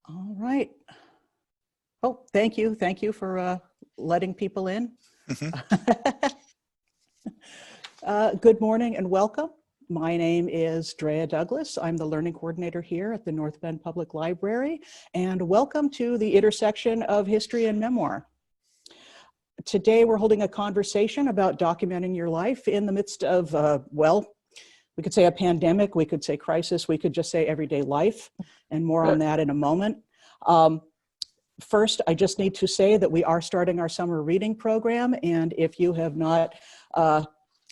All right. Oh, thank you. Thank you for letting people in. Good morning and welcome. My name is Drea Douglas. I'm the learning coordinator here at the North Bend Public Library, and welcome to the intersection of history and memoir. Today, we're holding a conversation about documenting your life in the midst of, well, we could say a pandemic, we could say crisis, we could just say everyday life, and more on that in a moment. First, I just need to say that we are starting our summer reading program, and if you have not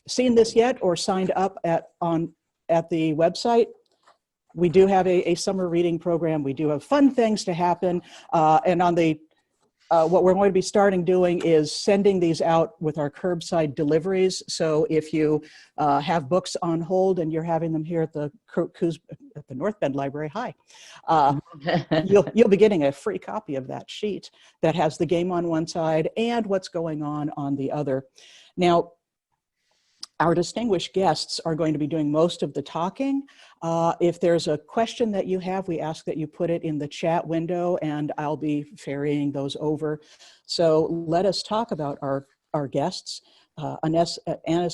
seen this yet or signed up at the website, we do have a summer reading program. We do have fun things to happen, and on the what we're going to be starting doing is sending these out with our curbside deliveries. So if you have books on hold and you're having them here at the North Bend Library, you'll be getting a free copy of that sheet that has the game on one side and what's going on the other. Now, our distinguished guests are going to be doing most of the talking. If there's a question that you have, we ask that you put it in the chat window and I'll be ferrying those over. So let us talk about our guests. Annis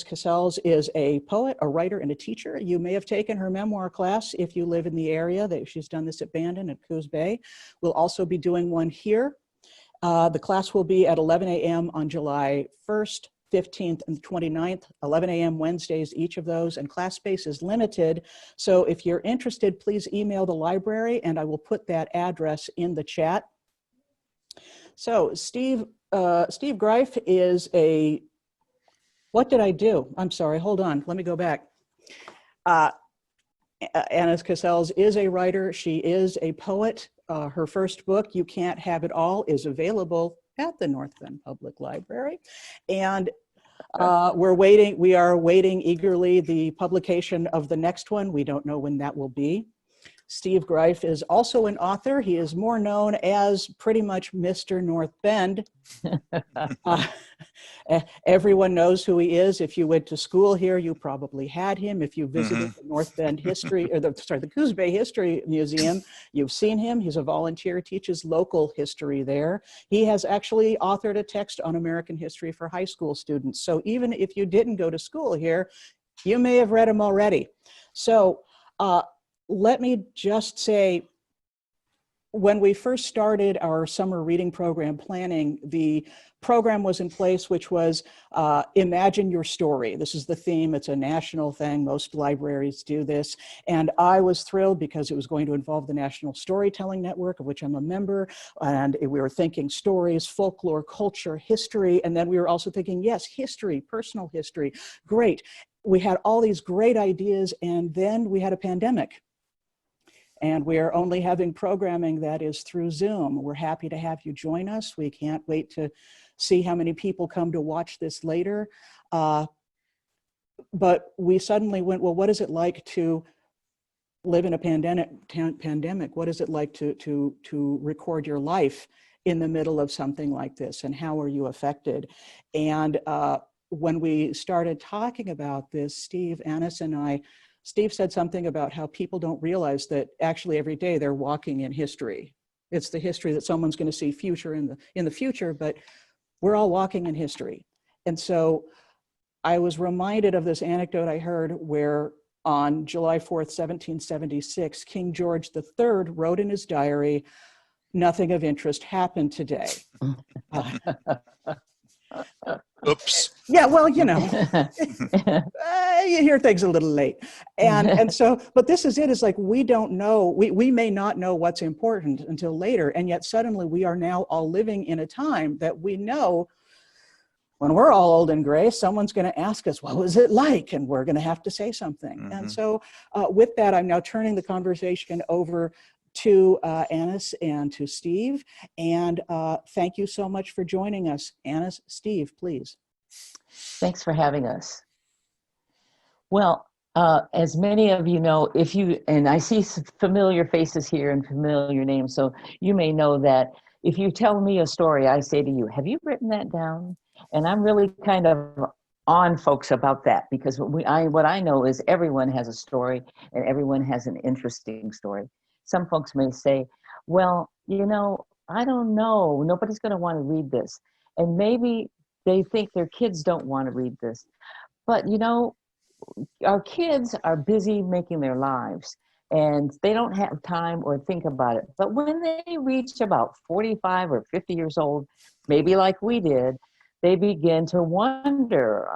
Cassells is a poet, a writer, and a teacher. You may have taken her memoir class if you live in the area. She's done this at Bandon and Coos Bay. We'll also be doing one here. The class will be at 11 a.m. on July 1st. 15th and 29th, 11 a.m. Wednesdays, each of those, and class space is limited. So if you're interested, please email the library and I will put that address in the chat. So Steve Greif is what did I do? I'm sorry, hold on, let me go back. Annis Cassells is a writer, she is a poet. Her first book, You Can't Have It All, is available at the North Bend Public Library. And we are waiting eagerly the publication of the next one. We don't know when that will be. Steve Greif is also an author. He is more known as pretty much Mr. North Bend. Everyone knows who he is. If you went to school here, you probably had him. If you visited the North Bend History, or the Coos Bay History Museum, you've seen him. He's a volunteer, teaches local history there. He has actually authored a text on American history for high school students. So even if you didn't go to school here, you may have read him already. So let me just say, when we first started our summer reading program planning, the program was in place, which was Imagine Your Story. This is the theme. It's a national thing. Most libraries do this. And I was thrilled because it was going to involve the National Storytelling Network, of which I'm a member. And we were thinking stories, folklore, culture, history. And then we were also thinking, yes, history, personal history. Great. We had all these great ideas. And then we had a pandemic. And we are only having programming that is through Zoom. We're happy to have you join us. We can't wait to see how many people come to watch this later. But we suddenly went, well, what is it like to live in a pandemic? What is it like to record your life in the middle of something like this? And how are you affected? And when we started talking about this, Steve, Annis, and I, Steve said something about how people don't realize that actually every day they're walking in history. It's the history that someone's going to see in the future, but we're all walking in history. And so I was reminded of this anecdote I heard where on July 4th, 1776, King George III wrote in his diary, "Nothing of interest happened today." Oops. Yeah, well, you know, you hear things a little late. And so, but this is it, is like, we don't know, we may not know what's important until later. And yet suddenly we are now all living in a time that we know when we're all old and gray, someone's going to ask us, what was it like? And we're going to have to say something. Mm-hmm. And so with that, I'm now turning the conversation over to Annis and to Steve. And thank you so much for joining us. Annis, Steve, please. Thanks for having us. Well, as many of you know, and I see some familiar faces here and familiar names, so you may know that if you tell me a story, I say to you, have you written that down? And I'm really kind of on folks about that, because what I know is everyone has a story and everyone has an interesting story. Some folks may say, well, I don't know. Nobody's going to want to read this. And maybe they think their kids don't want to read this. But, our kids are busy making their lives and they don't have time or think about it. But when they reach about 45 or 50 years old, maybe like we did, they begin to wonder,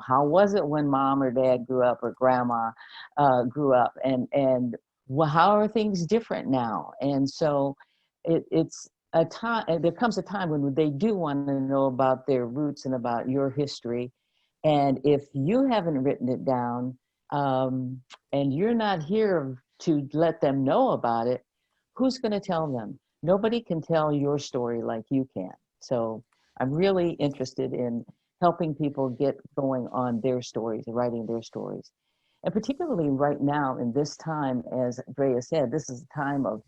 how was it when mom or dad grew up or grandma grew up, and how are things different now? And so it's a time, there comes a time when they do want to know about their roots and about your history. And if you haven't written it down, and you're not here to let them know about it, who's going to tell them? Nobody can tell your story like you can. So I'm really interested in helping people get going on their stories, writing their stories. And particularly right now in this time, as Drea said, this is a time of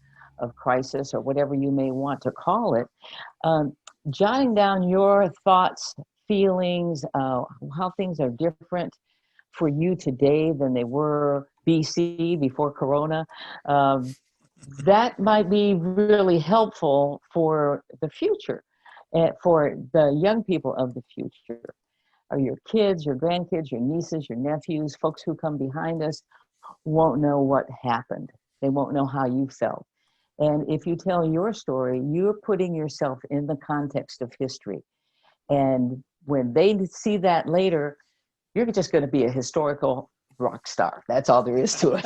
crisis or whatever you may want to call it. Jotting down your thoughts, feelings, how things are different for you today than they were BC, before Corona, that might be really helpful for the future, for the young people of the future, or your kids, your grandkids, your nieces, your nephews, folks who come behind us won't know what happened. They won't know how you felt. And if you tell your story, you're putting yourself in the context of history. And when they see that later, you're just going to be a historical rock star. That's all there is to it.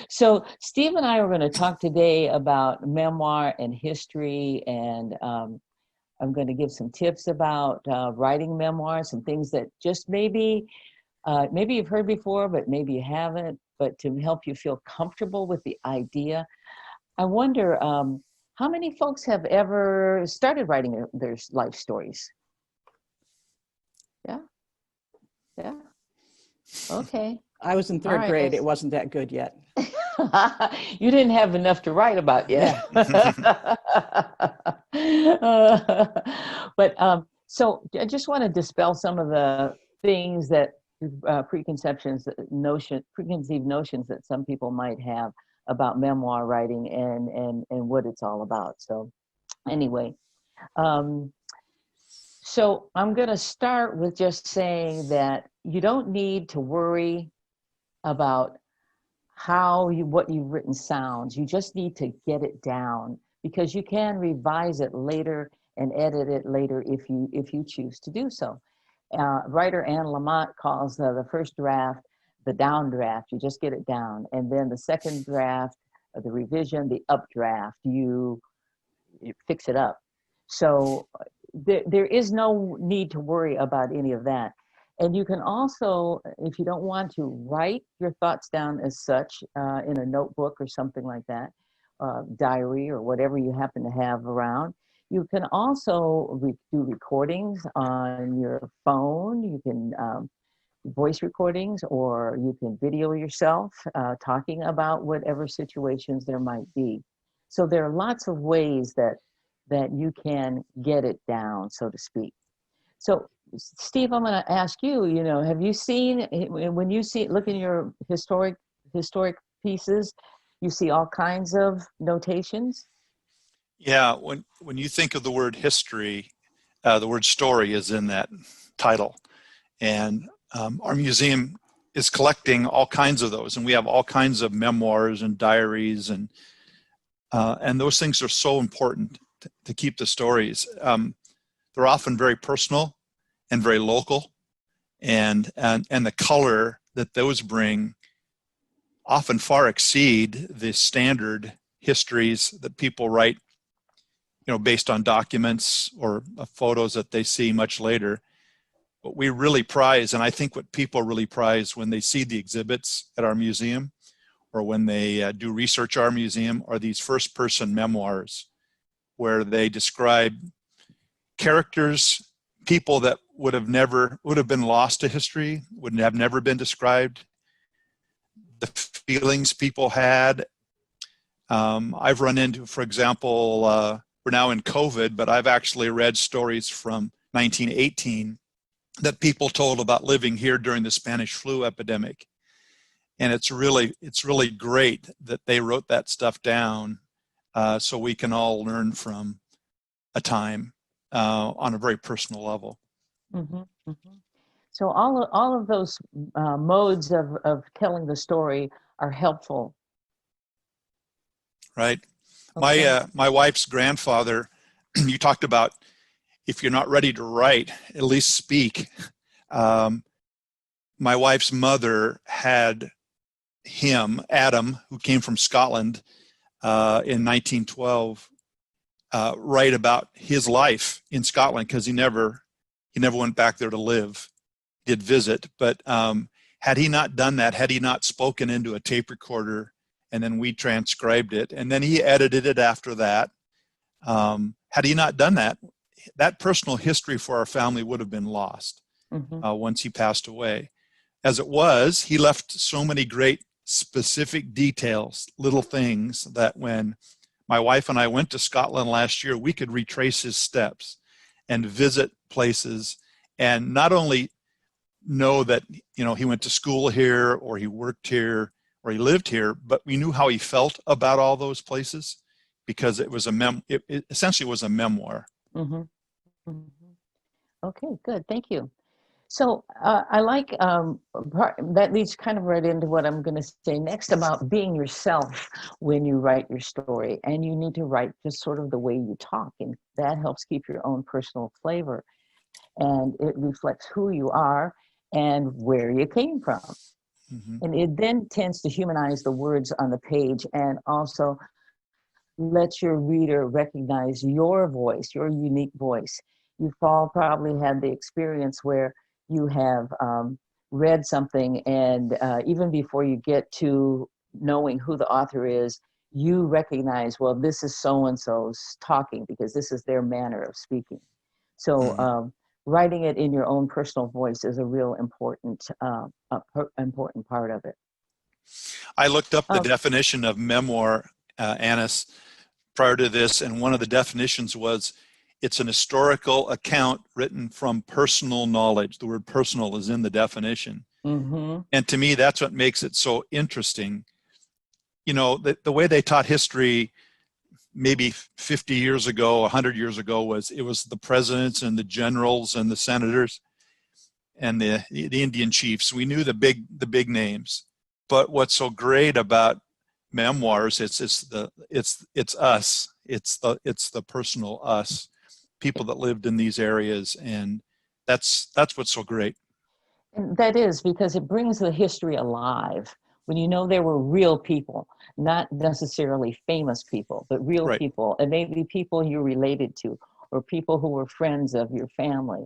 So Steve and I are going to talk today about memoir and history, and I'm going to give some tips about writing memoirs, some things that just maybe you've heard before, but maybe you haven't, but to help you feel comfortable with the idea. I wonder, how many folks have ever started writing their life stories? Yeah. Yeah. Okay. I was in third right, grade. It wasn't that good yet. You didn't have enough to write about yet. But so I just want to dispel some of the things that preconceived notions that some people might have about memoir writing and what it's all about. So anyway, so I'm going to start with just saying that you don't need to worry about what you've written sounds. You just need to get it down, because you can revise it later and edit it later if you choose to do so. Writer Anne Lamott calls the first draft the down draft. You just get it down, and then the second draft, the revision, the updraft, you fix it up. So there is no need to worry about any of that. And you can also, if you don't want to write your thoughts down as such in a notebook or something like that, diary or whatever you happen to have around, you can also do recordings on your phone. You can voice recordings, or you can video yourself talking about whatever situations there might be. So there are lots of ways that you can get it down, so to speak. So Steve, I'm going to ask you, have you seen, when you look in your historic pieces, you see all kinds of notations? Yeah, when you think of the word history, the word story is in that title. And our museum is collecting all kinds of those. And we have all kinds of memoirs and diaries. And those things are so important to keep the stories. They're often very personal and very local. And the color that those bring often far exceed the standard histories that people write, based on documents or photos that they see much later. What we really prize, and I think what people really prize when they see the exhibits at our museum or when they do research at our museum, are these first-person memoirs where they describe characters, people that would have been lost to history, would have never been described, the feelings people had. I've run into, for example, we're now in COVID, but I've actually read stories from 1918 that people told about living here during the Spanish flu epidemic. And it's really great that they wrote that stuff down, so we can all learn from a time on a very personal level. Mm-hmm, mm-hmm. So all of those modes of telling the story are helpful. Right. Okay. My wife's grandfather, you talked about, if you're not ready to write, at least speak. My wife's mother had him, Adam, who came from Scotland in 1912, write about his life in Scotland, because he never went back there to live. He did visit, but had he not done that, had he not spoken into a tape recorder, and then we transcribed it, and then he edited it after that, had he not done that, that personal history for our family would have been lost once he passed away. As it was, he left so many great specific details, little things, that when my wife and I went to Scotland last year, we could retrace his steps and visit places, and not only know that, you know, he went to school here, or he worked here, or he lived here, but we knew how he felt about all those places, because it was it essentially was a memoir. Mm-hmm. Mm-hmm. Okay, good. Thank you. So I like that leads kind of right into what I'm going to say next about being yourself when you write your story. And you need to write just sort of the way you talk, and that helps keep your own personal flavor. And it reflects who you are and where you came from. Mm-hmm. And it then tends to humanize the words on the page, and also let your reader recognize your voice, your unique voice. You've all probably had the experience where you have read something, and even before you get to knowing who the author is, you recognize, well, this is so-and-so's talking, because this is their manner of speaking. So writing it in your own personal voice is a real important part of it. I looked up the definition of memoir, Annis, prior to this, and one of the definitions was, it's an historical account written from personal knowledge. The word personal is in the definition. Mm-hmm. And to me, that's what makes it so interesting. You know, the way they taught history maybe 50 years ago, 100 years ago, was the presidents and the generals and the senators and the Indian chiefs. We knew the big names. But what's so great about memoirs, it's us. It's the personal us, people that lived in these areas, and that's what's so great. And that is because it brings the history alive. When you know there were real people, not necessarily famous people, but real right. people, and maybe people you related to, or people who were friends of your family,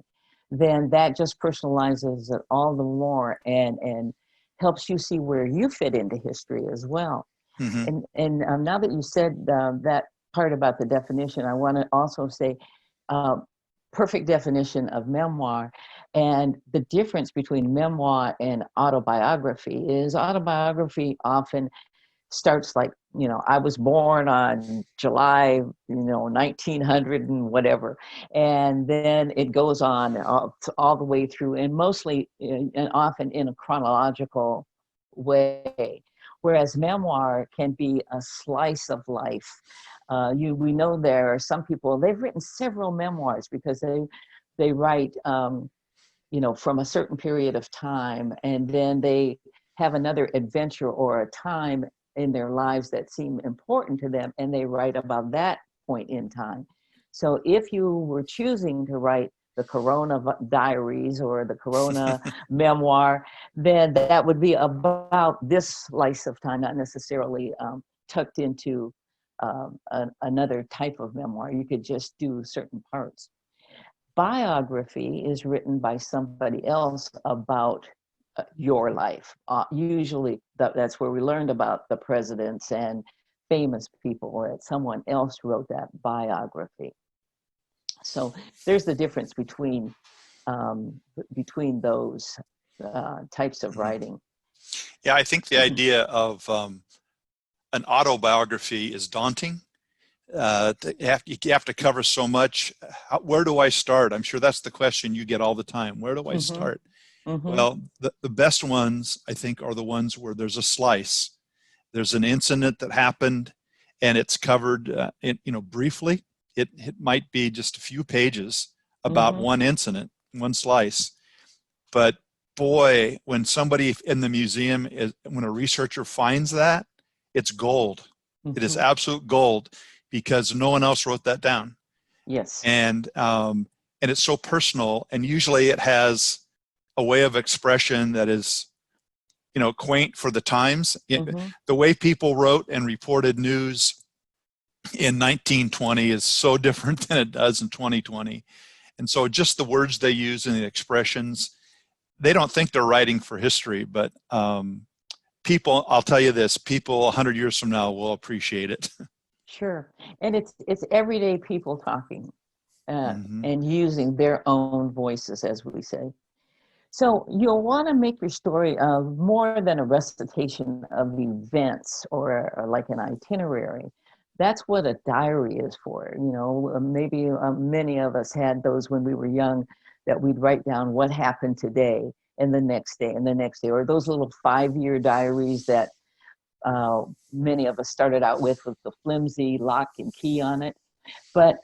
then that just personalizes it all the more, and helps you see where you fit into history as well. Mm-hmm. And now that you said that part about the definition, I want to also say perfect definition of memoir. And the difference between memoir and autobiography is autobiography often starts like, you know, I was born on July, 1900 and whatever. And then it goes on all the way through, and mostly and often in a chronological way. Whereas memoir can be a slice of life. We know there are some people, they've written several memoirs because they write, from a certain period of time, and then they have another adventure or a time in their lives that seem important to them, and they write about that point in time. So if you were choosing to write the Corona Diaries or the Corona Memoir, then that would be about this slice of time, not necessarily tucked into another type of memoir. You could just do certain parts. Biography is written by somebody else about your life. Usually that's where we learned about the presidents and famous people, or that someone else wrote that biography. So there's the difference between those types of writing. Yeah, I think the idea of an autobiography is daunting. You have to cover so much. Where do I start? I'm sure that's the question you get all the time. Where do I start? Mm-hmm. Well, the best ones, I think, are the ones where there's a slice. There's an incident that happened, and it's covered, briefly. It might be just a few pages about Mm-hmm. one incident, one slice. But boy, when somebody in the museum when a researcher finds that, it's gold. It is Mm-hmm. absolute gold because no one else wrote that down. Yes. And it's so personal, and usually it has a way of expression that is, quaint for the times. Mm-hmm. The way people wrote and reported news in 1920 is so different than it does in 2020. And so just the words they use and the expressions, they don't think they're writing for history, but people, I'll tell you this, people 100 years from now will appreciate it. Sure. And it's everyday people talking Mm-hmm. and using their own voices, as we say. So you'll want to make your story more than a recitation of events or like an itinerary. That's what a diary is for. Maybe many of us had those when we were young, that we'd write down what happened today and the next day and the next day, or those little 5-year diaries that many of us started out with the flimsy lock and key on it. But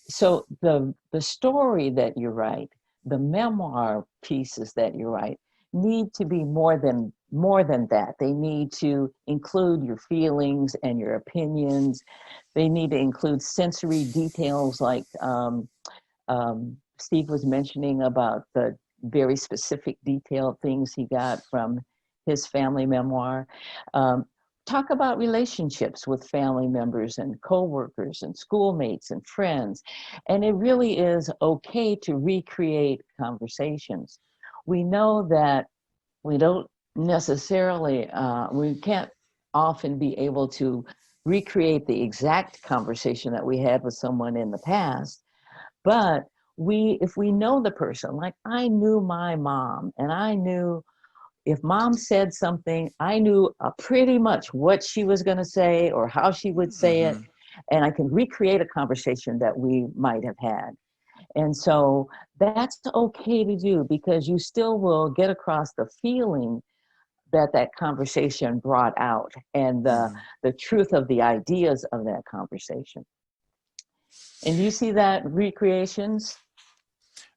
so the story that you write, the memoir pieces that you write, need to be more than that. They need to include your feelings and your opinions. They need to include sensory details, like Steve was mentioning about the very specific detailed things he got from his family memoir. Talk about relationships with family members and coworkers and schoolmates and friends. And it really is okay to recreate conversations. We know that we don't necessarily, we can't often be able to recreate the exact conversation that we had with someone in the past, but if we know the person, like I knew my mom, and I knew if mom said something, I knew pretty much what she was going to say or how she would say it. Mm-hmm. And I can recreate a conversation that we might have had. And so that's okay to do, because you still will get across the feeling that conversation brought out, and the truth of the ideas of that conversation. And you see that recreations?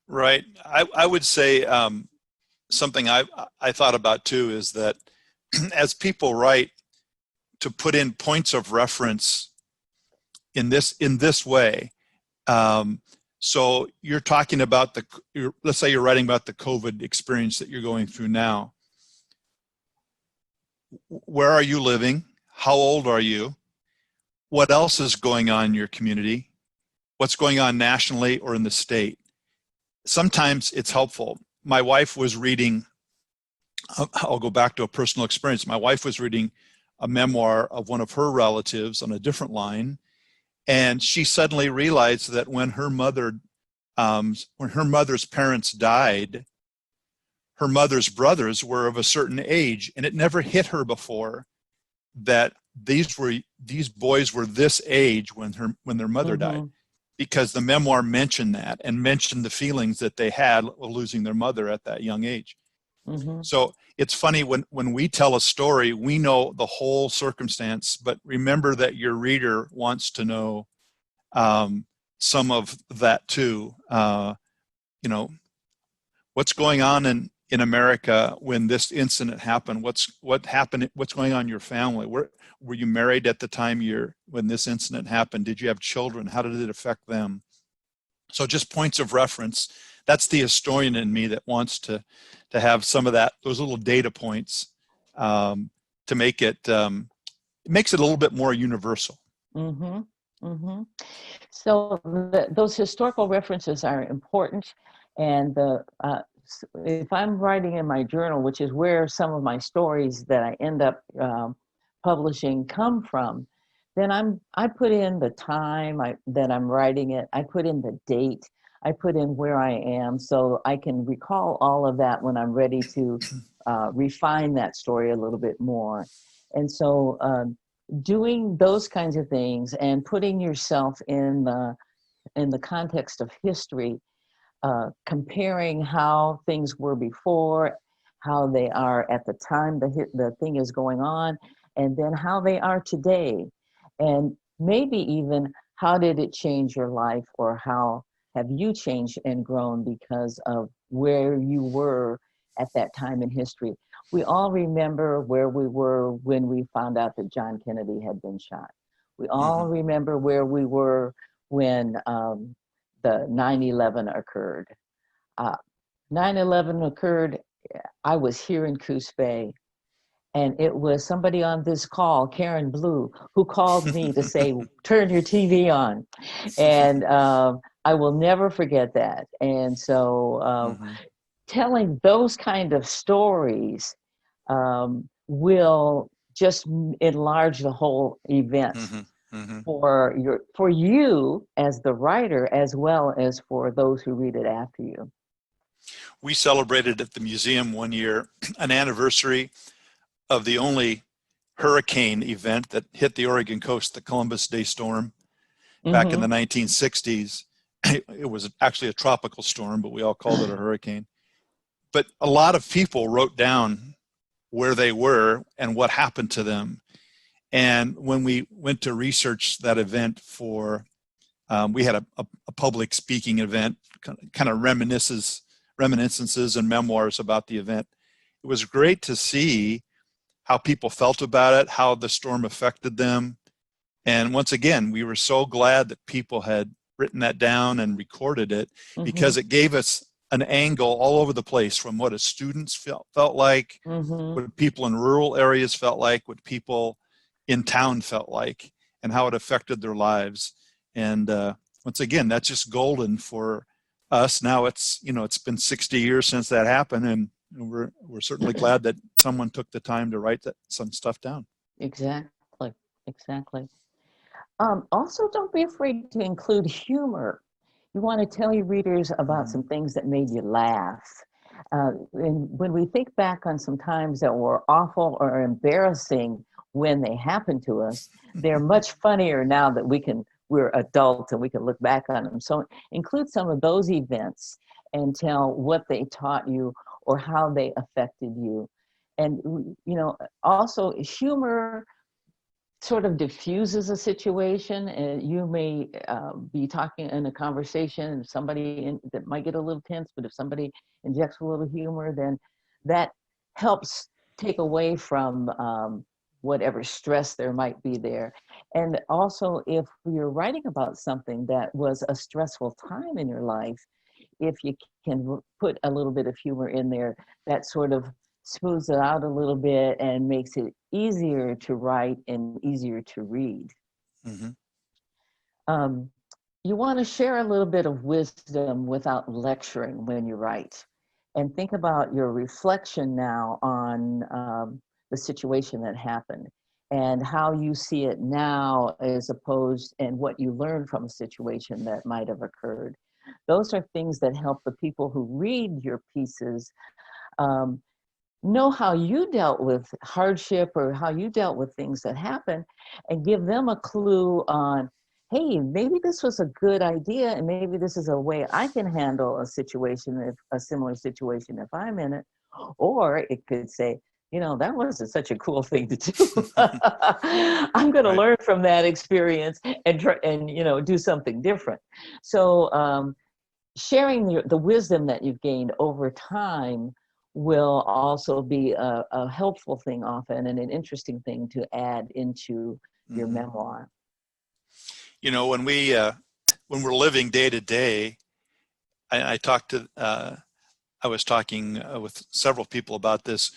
Right. I would say something I thought about too is that as people write, to put in points of reference in this way. So you're talking about let's say you're writing about the COVID experience that you're going through now. Where are you living? How old are you? What else is going on in your community? What's going on nationally or in the state? Sometimes it's helpful. My wife was reading, I'll go back to a personal experience. My wife was reading a memoir of one of her relatives on a different line, and she suddenly realized that when her mother's parents died, her mother's brothers were of a certain age, and it never hit her before that these boys were this age when their mother died, because the memoir mentioned that and mentioned the feelings that they had losing their mother at that young age. Mm-hmm. So it's funny when we tell a story, we know the whole circumstance, but remember that your reader wants to know some of that too. What's going on in America when this incident happened? What happened? What's going on in your family? Were you married at the time when this incident happened? Did you have children? How did it affect them? So just points of reference. That's the historian in me that wants to have some of those little data points to make it. It makes it a little bit more universal. Mm-hmm. Mm-hmm. So those historical references are important, and if I'm writing in my journal, which is where some of my stories that I end up publishing come from, then I put in the time that I'm writing it. I put in the date. I put in where I am, so I can recall all of that when I'm ready to refine that story a little bit more. And so doing those kinds of things and putting yourself in the context of history comparing how things were before, how they are at the time the thing is going on, and then how they are today. And maybe even how did it change your life, or how have you changed and grown because of where you were at that time in history. We all remember where we were when we found out that John Kennedy had been shot. We all remember where we were when the 9/11 occurred. 9/11 occurred, I was here in Coos Bay, and it was somebody on this call, Karen Blue, who called me to say, turn your TV on. And I will never forget that. And so telling those kind of stories will just enlarge the whole event for you as the writer, as well as for those who read it after you. We celebrated at the museum one year an anniversary of the only hurricane event that hit the Oregon coast, the Columbus Day storm, back in the 1960s. It was actually a tropical storm, but we all called it a hurricane. But a lot of people wrote down where they were and what happened to them. And when we went to research that event for, we had a public speaking event, kind of reminiscences and memoirs about the event. It was great to see how people felt about it, how the storm affected them. And once again, we were so glad that people had written that down and recorded it, because it gave us an angle all over the place, from what a students felt like, what people in rural areas felt like, what people in town felt like, and how it affected their lives. And once again, that's just golden for us. Now it's been 60 years since that happened, and we're certainly glad that someone took the time to write some stuff down. Exactly. Also, don't be afraid to include humor. You want to tell your readers about some things that made you laugh. And when we think back on some times that were awful or embarrassing when they happened to us, they're much funnier now that we're adults and we can look back on them. So include some of those events and tell what they taught you or how they affected you. And, also humor sort of diffuses a situation. And you may be talking in a conversation and somebody that might get a little tense, but if somebody injects a little humor, then that helps take away from whatever stress there might be there. And also, if you're writing about something that was a stressful time in your life, if you can put a little bit of humor in there, that sort of smooths it out a little bit and makes it easier to write and easier to read. You want to share a little bit of wisdom without lecturing when you write. And think about your reflection now on the situation that happened and how you see it now as opposed, and what you learned from a situation that might have occurred. Those are things that help the people who read your pieces know how you dealt with hardship or how you dealt with things that happened, and give them a clue on, hey, maybe this was a good idea, and maybe this is a way I can handle a situation, a similar situation if I'm in it. Or it could say, that wasn't such a cool thing to do. I'm going to learn from that experience and try, and do something different. So sharing the wisdom that you've gained over time will also be a helpful thing often, and an interesting thing to add into your memoir. When we're living day to day, I was talking with several people about this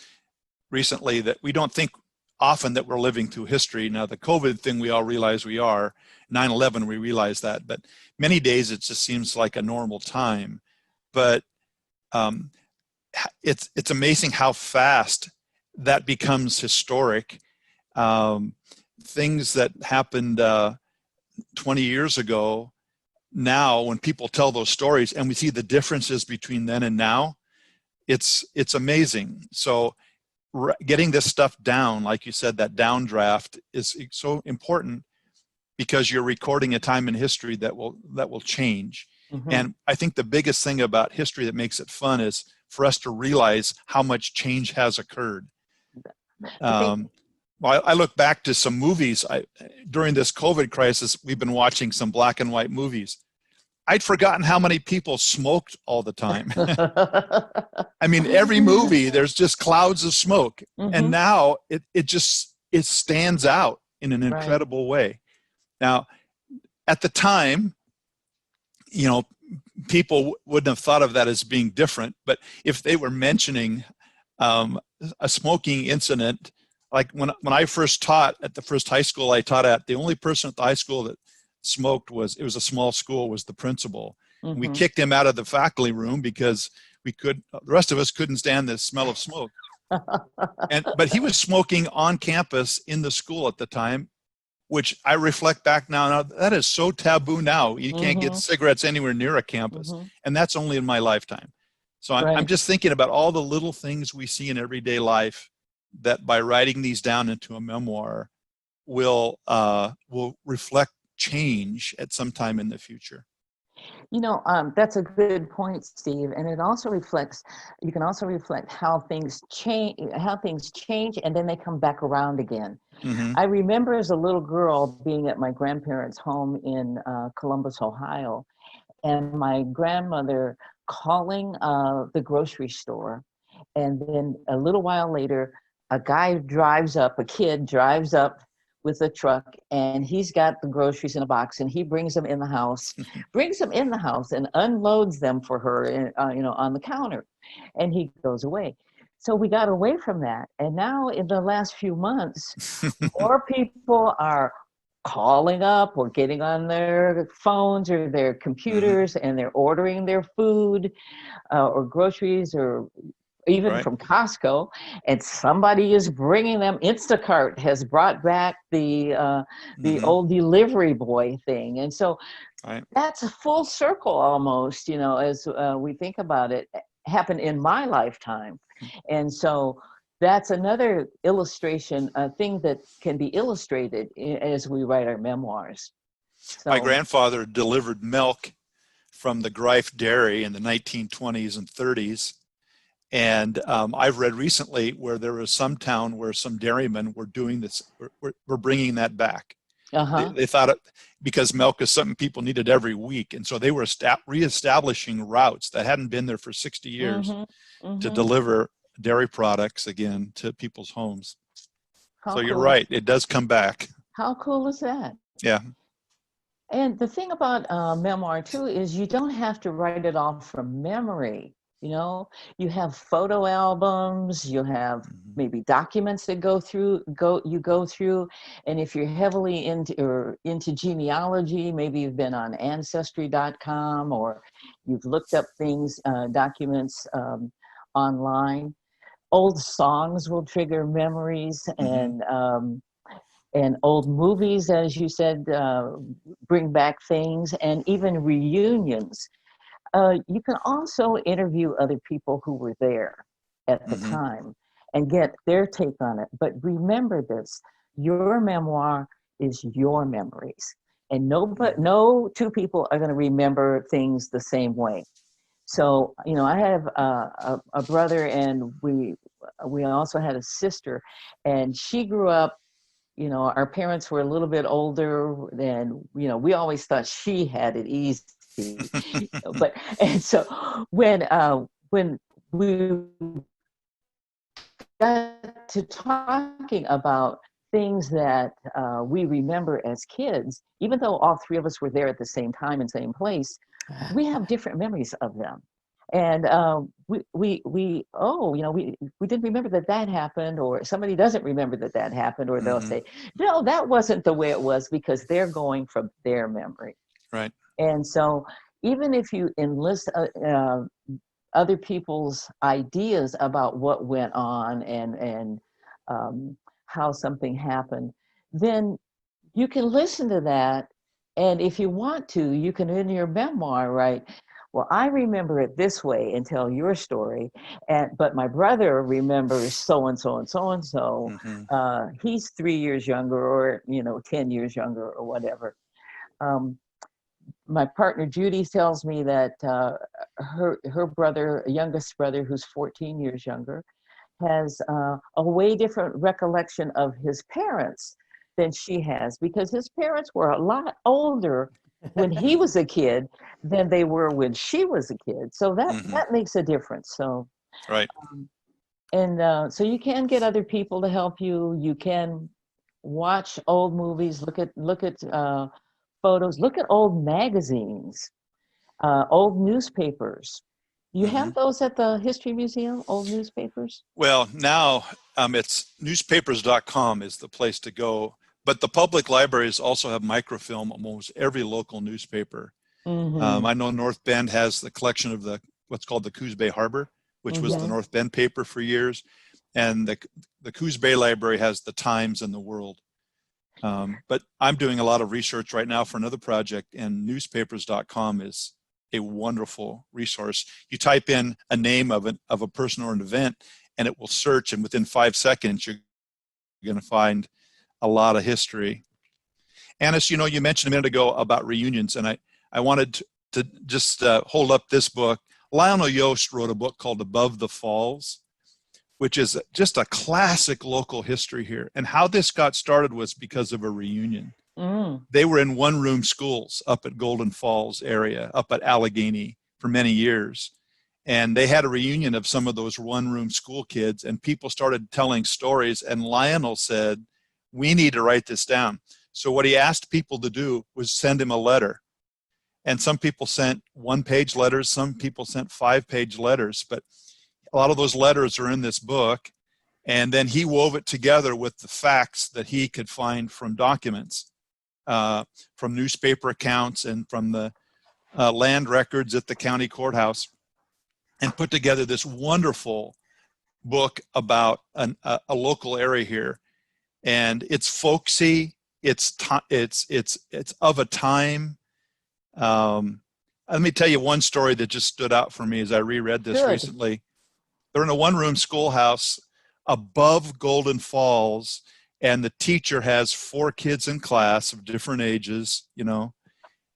recently, that we don't think often that we're living through history. Now, the COVID thing, we all realize we are. 9/11, we realize that. But many days it just seems like a normal time. But it's amazing how fast that becomes historic. Things that happened 20 years ago, now when people tell those stories and we see the differences between then and now, it's amazing. So getting this stuff down, like you said, that downdraft is so important, because you're recording a time in history that will change. Mhm. And I think the biggest thing about history that makes it fun is for us to realize how much change has occurred. I think Well, I look back to some movies. During this COVID crisis, we've been watching some black and white movies. I'd forgotten how many people smoked all the time. I mean, every movie, there's just clouds of smoke. And Mhm. now it stands out in an Right. incredible way. Now, at the time, you know, people wouldn't have thought of that as being different. But if they were mentioning a smoking incident, like when I first taught at the first high school I taught at, the only person at the high school that smoked it was a small school, was the principal. And we Mhm. kicked him out of the faculty room because the rest of us couldn't stand the smell of smoke. But he was smoking on campus in the school at the time, which I reflect back now, that is so taboo now. You can't get Mhm. cigarettes anywhere near a campus. Mhm. And that's only in my lifetime. So I'm Right. just thinking about all the little things we see in everyday life that by writing these down into a memoir will reflect change at some time in the future. That's a good point, Steve. And it also reflects, you can also reflect how things change and then they come back around again. Mm-hmm. I remember as a little girl being at my grandparents' home in Columbus, Ohio, and my grandmother calling the grocery store. And then a little while later, a kid drives up with a truck, and he's got the groceries in a box, and he brings them in the house, and unloads them for her, on the counter, and he goes away. So we got away from that. And now in the last few months, more people are calling up or getting on their phones or their Mm-hmm. computers, and they're ordering their food or groceries, or even Right. from Costco, and somebody is bringing them. Instacart has brought back the Mm-hmm. old delivery boy thing, and so Right. that's a full circle almost. As we think about it, happened in my lifetime, and so that's another illustration, a thing that can be illustrated as we write our memoirs. My So, grandfather delivered milk from the Greif dairy in the 1920s and 30s. And I've read recently where there was some town where some dairymen were doing this, were bringing that back. uh-huh. They thought because milk is something people needed every week. And so they were reestablishing routes that hadn't been there for 60 years Mm-hmm. to Mm-hmm. deliver dairy products again to people's homes. How So you're cool is right. It does come back. how cool is that? Yeah. And the thing about memoir too is you don't have to write it off from memory. You have photo albums, you have Mm-hmm. maybe documents that go through, and if you're heavily into genealogy, maybe you've been on ancestry.com, or you've looked up things, documents online. Old songs will trigger memories, Mm-hmm. and old movies, as you said, bring back things, and even reunions. You can also interview other people who were there at the Mm-hmm. time and get their take on it. But remember this, your memoir is your memories. And no two people are going to remember things the same way. So, I have a brother, and we also had a sister, and she grew up. Our parents were a little bit older, and we always thought she had it easy. But and so when we got to talking about things that we remember as kids, even though all three of us were there at the same time and same place, we have different memories of them. And we didn't remember that happened, or somebody doesn't remember that happened, or they'll Mm-hmm. say, no, that wasn't the way it was, because they're going from their memory. Right. And so even if you enlist other people's ideas about what went on, and how something happened, then you can listen to that. And if you want to, you can, in your memoir, write, well, I remember it this way, and tell your story. But my brother remembers so and so and so and so. Mm-hmm. He's 3 years younger, or 10 years younger, or whatever. Um, my partner Judy tells me that her brother, youngest brother, who's 14 years younger, has a way different recollection of his parents than she has, because his parents were a lot older when he was a kid than they were when she was a kid. So that makes a difference. So Right. So you can get other people to help you. You can watch old movies, look at photos, look at old magazines, old newspapers. You have those at the History Museum, old newspapers? Well, now it's newspapers.com is the place to go. But the public libraries also have microfilm almost every local newspaper. I know North Bend has the collection of what's called the Coos Bay Harbor, which was the North Bend paper for years. And the Coos Bay Library has the Times and the World. But I'm doing a lot of research right now for another project, and newspapers.com is a wonderful resource. You type in a name of a person or an event, and it will search, and within 5 seconds, you're going to find a lot of history. Annis, you mentioned a minute ago about reunions, and I wanted to just hold up this book. Lionel Yost wrote a book called Above the Falls, which is just a classic local history here. And how this got started was because of a reunion. They were in one-room schools up at Golden Falls area, up at Allegheny for many years. And they had a reunion of some of those one-room school kids, and people started telling stories. And Lionel said, we need to write this down. So what he asked people to do was send him a letter. And some people sent 1-page letters, some people sent 5-page letters, but a lot of those letters are in this book. And then he wove it together with the facts that he could find from documents, from newspaper accounts and from the land records at the county courthouse, and put together this wonderful book about a local area here. And it's folksy, it's of a time. Let me tell you one story that just stood out for me as I reread this recently. They're in a one-room schoolhouse above Golden Falls, and the teacher has 4 kids in class of different ages,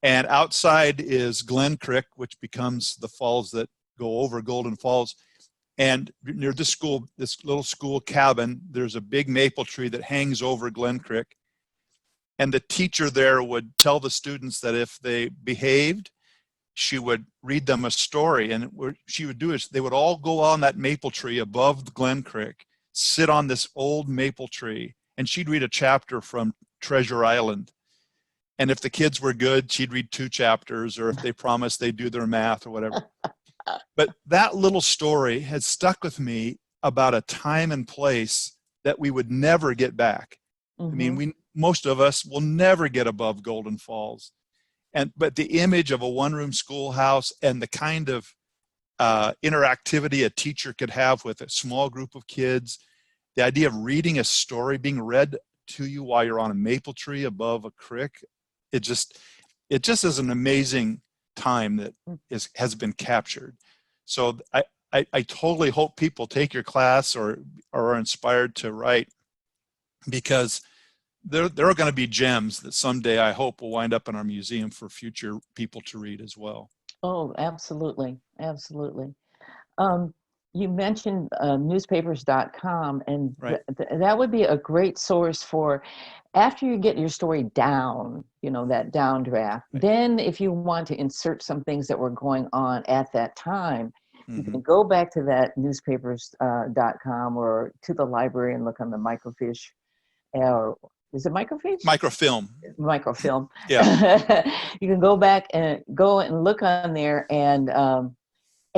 and outside is Glen Creek, which becomes the falls that go over Golden Falls. And near the school, this little school cabin, there's a big maple tree that hangs over Glen Creek. And the teacher there would tell the students that if they behaved, she would read them a story. And what she would do is they would all go on that maple tree above the Glen Creek, sit on this old maple tree, and she'd read a chapter from Treasure Island. And if the kids were good, she'd read 2 chapters, or if they promised they'd do their math or whatever. But that little story has stuck with me about a time and place that we would never get back. I mean, most of us will never get above Golden Falls. But the image of a one-room schoolhouse and the kind of interactivity a teacher could have with a small group of kids, the idea of reading a story being read to you while you're on a maple tree above a creek, it just is an amazing time that has been captured. So I totally hope people take your class or are inspired to write, because there are going to be gems that someday I hope will wind up in our museum for future people to read as well. Oh, absolutely. Absolutely. You mentioned newspapers.com, and Right. that would be a great source for, after you get your story down, that downdraft, Right. Then if you want to insert some things that were going on at that time, you can go back to that newspapers.com or to the library and look on the Microfiche, or is it Microfiche? Microfilm. Microfilm. Yeah. You can go back and look on there and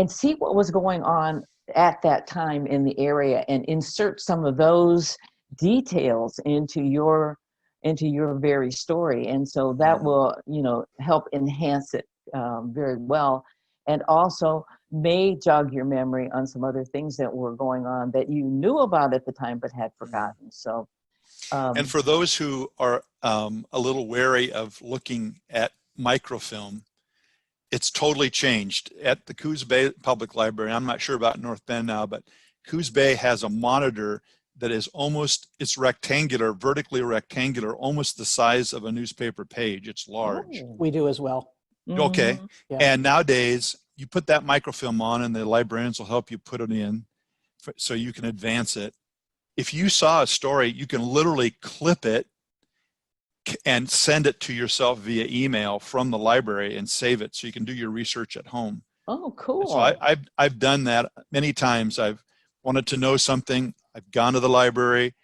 see what was going on at that time in the area, and insert some of those details into your very story. And so that will, help enhance it very well, and also may jog your memory on some other things that were going on that you knew about at the time but had forgotten. So and for those who are a little wary of looking at microfilm, it's totally changed at the Coos Bay Public Library. I'm not sure about North Bend now, but Coos Bay has a monitor that is it's rectangular, vertically rectangular, almost the size of a newspaper page. It's large. We do as well. Okay. Yeah. And nowadays, you put that microfilm on, and the librarians will help you put it in so you can advance it. If you saw a story, you can literally clip it and send it to yourself via email from the library and save it so you can do your research at home. Oh, cool. So I've done that many times. I've wanted to know something. I've gone to the library,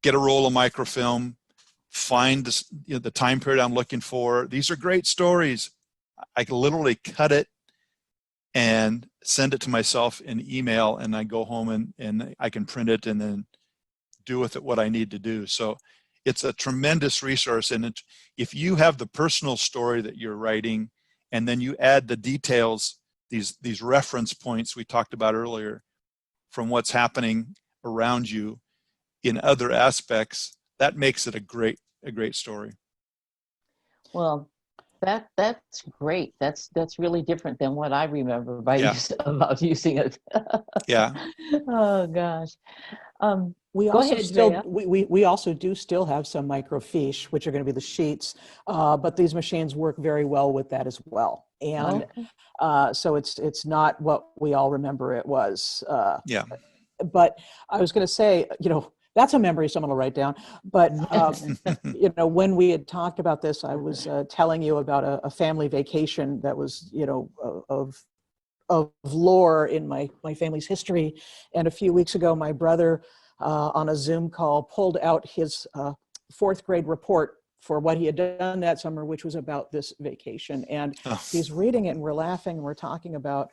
get a roll of microfilm, find this, the time period I'm looking for. These are great stories. I can literally cut it and send it to myself in email, and I go home and I can print it and then do with it what I need to do. So it's a tremendous resource. And if you have the personal story that you're writing, and then you add the details, these reference points we talked about earlier from what's happening around you in other aspects, that makes it a great story. Well, that's great. That's really different than what I remember about using it. Yeah. Oh gosh. We Go also ahead, still Drea. we also do still have some microfiche, which are going to be the sheets, but these machines work very well with that as well. And so it's not what we all remember it was. Yeah. But I was going to say, that's a memory someone will write down. But when we had talked about this, I was telling you about a family vacation that was of lore in my family's history. And a few weeks ago, my brother on a Zoom call pulled out his fourth grade report for what he had done that summer, which was about this vacation. And he's reading it, and we're laughing, and we're talking about,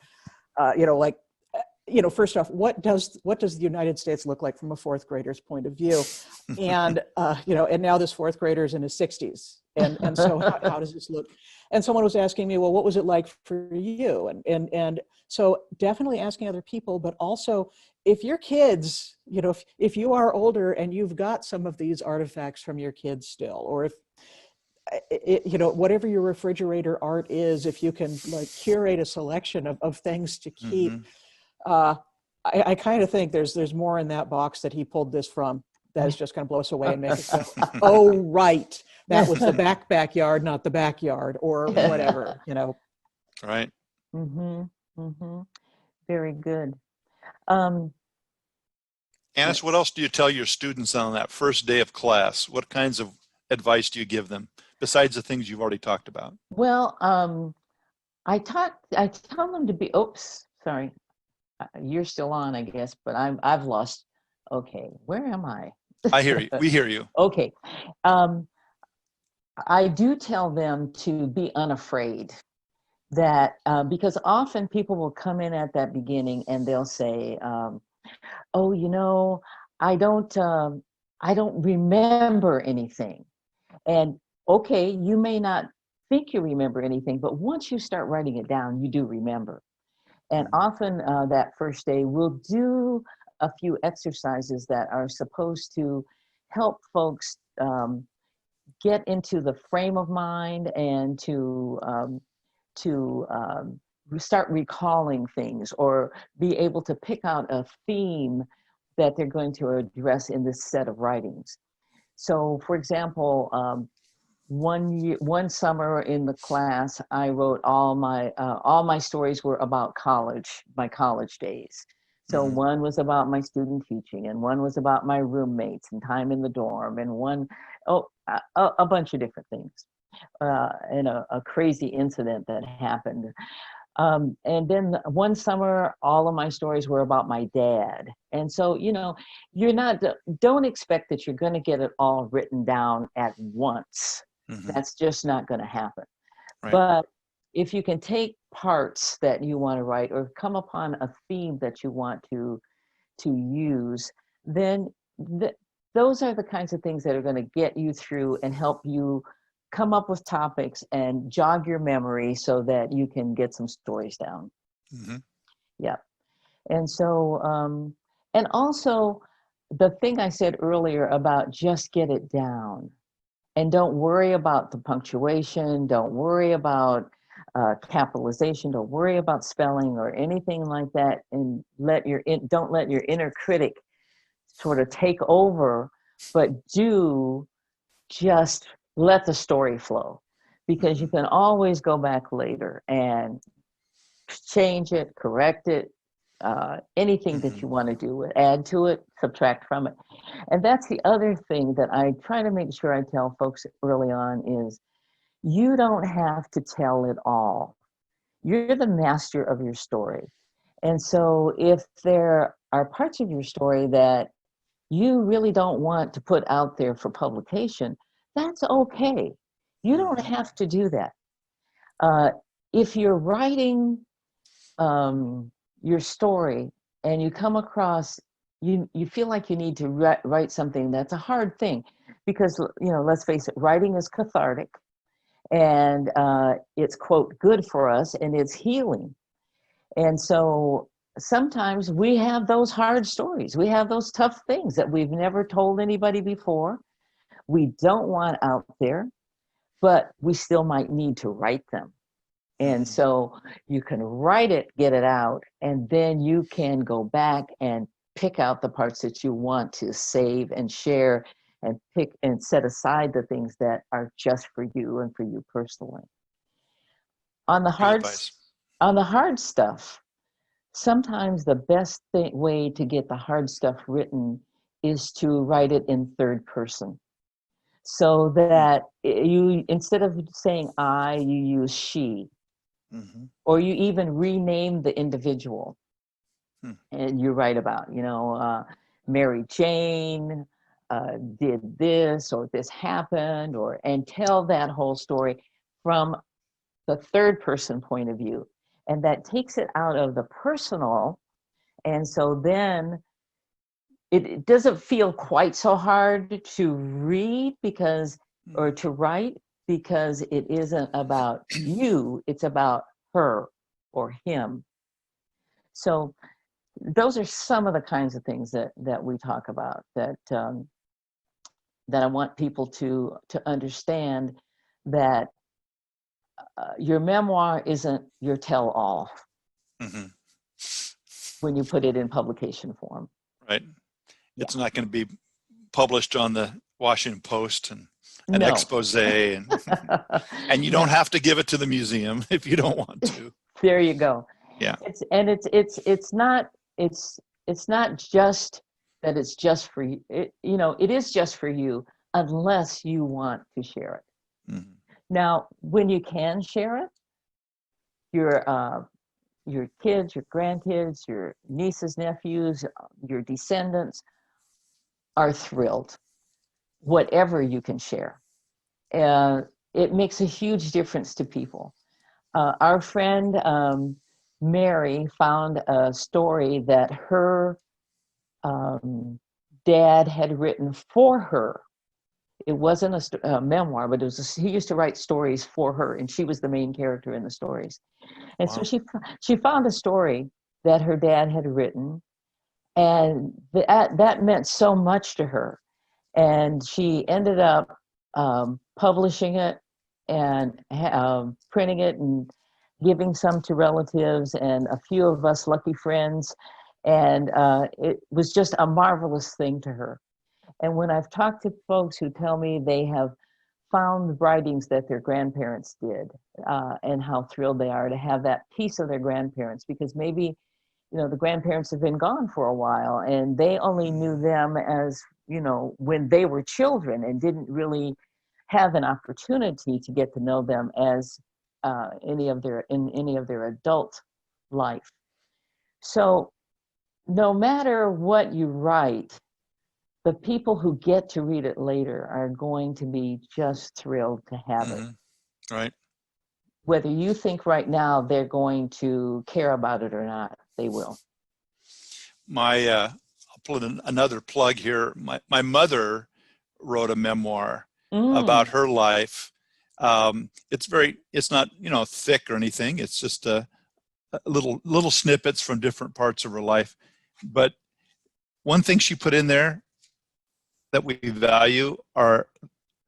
first off, what does the United States look like from a fourth grader's point of view? And, and now this fourth grader is in his 60s. And so how does this look? And someone was asking me, well, what was it like for you? And so definitely asking other people, but also if your kids, if you are older and you've got some of these artifacts from your kids still, or if, whatever your refrigerator art is, if you can curate a selection of things to keep, I kind of think there's more in that box that he pulled this from that is just going to blow us away and make us go, oh, right. That was the backyard, not the backyard, or whatever, Right. Mm-hmm. Mm-hmm. Very good. Annis, what else do you tell your students on that first day of class? What kinds of advice do you give them besides the things you've already talked about? Well, I tell them to be, sorry. You're still on, I guess, but I've lost. Okay, where am I? I hear you. We hear you. Okay. I do tell them to be unafraid, that because often people will come in at that beginning and they'll say, I don't remember anything. And okay, you may not think you remember anything, but once you start writing it down, you do remember. And often that first day, we'll do a few exercises that are supposed to help folks get into the frame of mind and to start recalling things, or be able to pick out a theme that they're going to address in this set of writings. So, for example, one summer in the class, I wrote all my stories were about my college days. So one was about my student teaching, and one was about my roommates and time in the dorm, and a bunch of different things, and a crazy incident that happened. And then one summer, all of my stories were about my dad. And so, don't expect that you're going to get it all written down at once. That's just not going to happen. Right. But if you can take parts that you want to write, or come upon a theme that you want to use, then those are the kinds of things that are going to get you through and help you come up with topics and jog your memory so that you can get some stories down. Yeah. And so, and also the thing I said earlier about just get it down. And don't worry about the punctuation. Don't worry about capitalization. Don't worry about spelling or anything like that. And don't let your inner critic sort of take over, but do just let the story flow. because you can always go back later and change it, correct it, anything that you want to do, add to it, subtract from it. And that's the other thing that I try to make sure I tell folks early on is you don't have to tell it all. You're the master of your story. And so if there are parts of your story that you really don't want to put out there for publication, that's okay. You don't have to do that. If you're writing your story and you come across, you feel like you need to write something, that's a hard thing because, let's face it, writing is cathartic and it's, quote, good for us and it's healing. And so sometimes we have those hard stories. We have those tough things that we've never told anybody before. We don't want out there, but we still might need to write them. And so you can write it, get it out, and then you can go back and pick out the parts that you want to save and share and pick and set aside the things that are just for you and for you personally. On the hard stuff, sometimes the best way to get the hard stuff written is to write it in third person. So that you, instead of saying I, you use she. Or you even rename the individual. And you write about, Mary Jane did this, or this happened, and tell that whole story from the third person point of view. And that takes it out of the personal. And so then it doesn't feel quite so hard to read or to write, because it isn't about you, it's about her or him. So those are some of the kinds of things that we talk about that I want people to understand, that your memoir isn't your tell-all when you put it in publication form. Right. It's not going to be published on the Washington Post and an expose, and you don't have to give it to the museum if you don't want to. There you go. Yeah. It's not just that it's just for you. It is just for you unless you want to share it. Now, when you can share it, your kids, your grandkids, your nieces, nephews, your descendants are thrilled. Whatever you can share. It makes a huge difference to people. Our friend Mary found a story that her dad had written for her. It wasn't a memoir, but he used to write stories for her, and she was the main character in the stories. And so she found a story that her dad had written, and that meant so much to her. And she ended up publishing it and printing it and giving some to relatives and a few of us lucky friends. And it was just a marvelous thing to her. And when I've talked to folks who tell me they have found writings that their grandparents did and how thrilled they are to have that piece of their grandparents, because maybe, the grandparents have been gone for a while and they only knew them as, when they were children and didn't really have an opportunity to get to know them as in any of their adult life. So no matter what you write, the people who get to read it later are going to be just thrilled to have it. Right. Whether you think right now they're going to care about it or not, they will. I'll put in another plug here. My mother wrote a memoir about her life. It's not, thick or anything. It's just a little snippets from different parts of her life. But one thing she put in there that we value are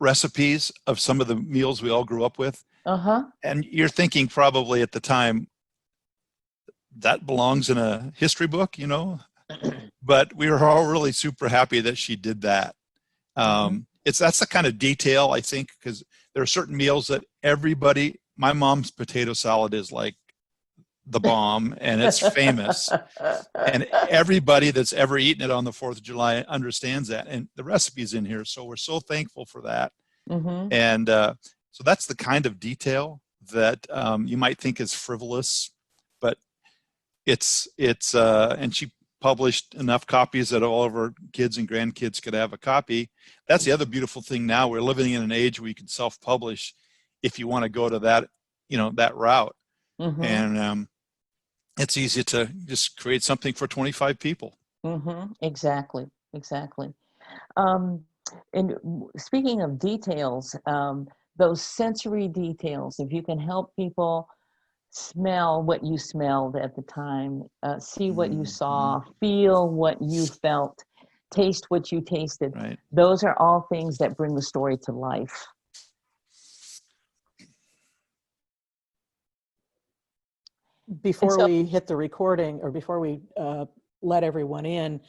recipes of some of the meals we all grew up with. And you're thinking probably at the time, that belongs in a history book, but we were all really super happy that she did that. That's the kind of detail, I think, because there are certain meals that everybody, my mom's potato salad is like the bomb, and it's famous. And everybody that's ever eaten it on the 4th of July understands that. And the recipe's in here. So we're so thankful for that. Mm-hmm. And so that's the kind of detail that you might think is frivolous, but it's and she published enough copies that all of our kids and grandkids could have a copy. That's the other beautiful thing now. We're living in an age where you can self-publish if you want to go to that, that route. Mm-hmm. And it's easy to just create something for 25 people. Mm-hmm. Exactly. And speaking of details, those sensory details, if you can help people smell what you smelled at the time, see what you saw, feel what you felt, taste what you tasted. Right. Those are all things that bring the story to life. Before we hit the recording, or before we let everyone in,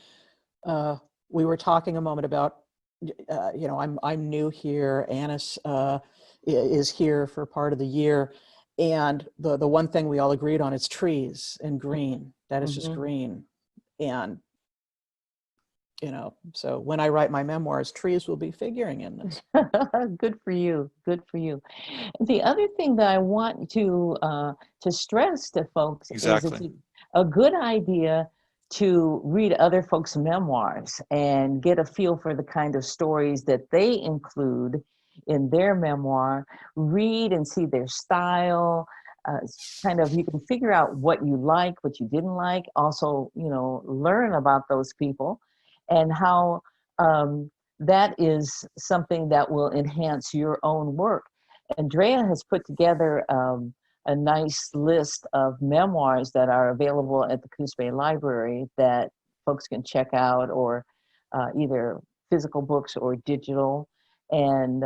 we were talking a moment about, I'm new here. Annis is here for part of the year. And the one thing we all agreed on is trees and green. That is just green. And, so when I write my memoirs, trees will be figuring in this. Good for you. The other thing that I want to stress to folks is it's a good idea to read other folks' memoirs and get a feel for the kind of stories that they include in their memoir. Read and see their style. You can figure out what you like, what you didn't like. Also, learn about those people and how that is something that will enhance your own work. Andrea has put together a nice list of memoirs that are available at the Coos Bay Library that folks can check out, or either physical books or digital. And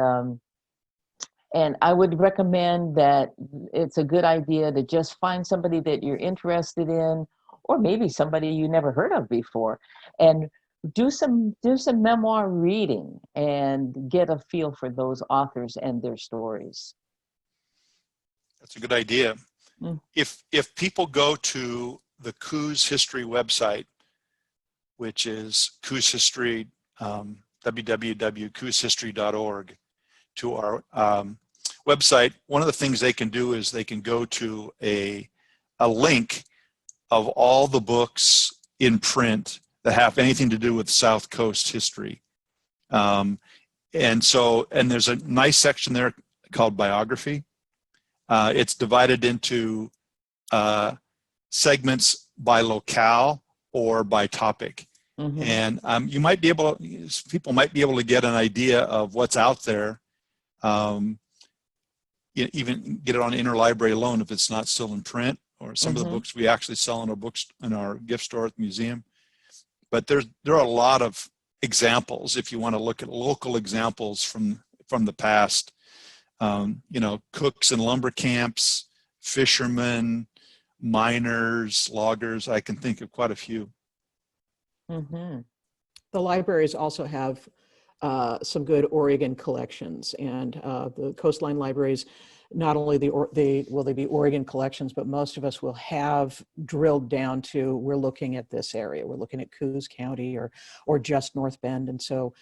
I would recommend that it's a good idea to just find somebody that you're interested in, or maybe somebody you never heard of before, and do some memoir reading and get a feel for those authors and their stories. That's a good idea. If people go to the Coos History website, which is Coos History, www.cooshistory.org, to our website, one of the things they can do is they can go to a link of all the books in print that have anything to do with South Coast history. And there's a nice section there called Biography. It's divided into segments by locale or by topic. And people might be able to get an idea of what's out there. Even get it on interlibrary loan if it's not still in print, or some of the books we actually sell in our gift store at the museum. But there are a lot of examples if you want to look at local examples from the past. Cooks and lumber camps, fishermen, miners, loggers. I can think of quite a few. The libraries also have some good Oregon collections, and the coastline libraries, not only will they be Oregon collections, but most of us will have drilled down to, we're looking at this area, we're looking at Coos County or just North Bend. And so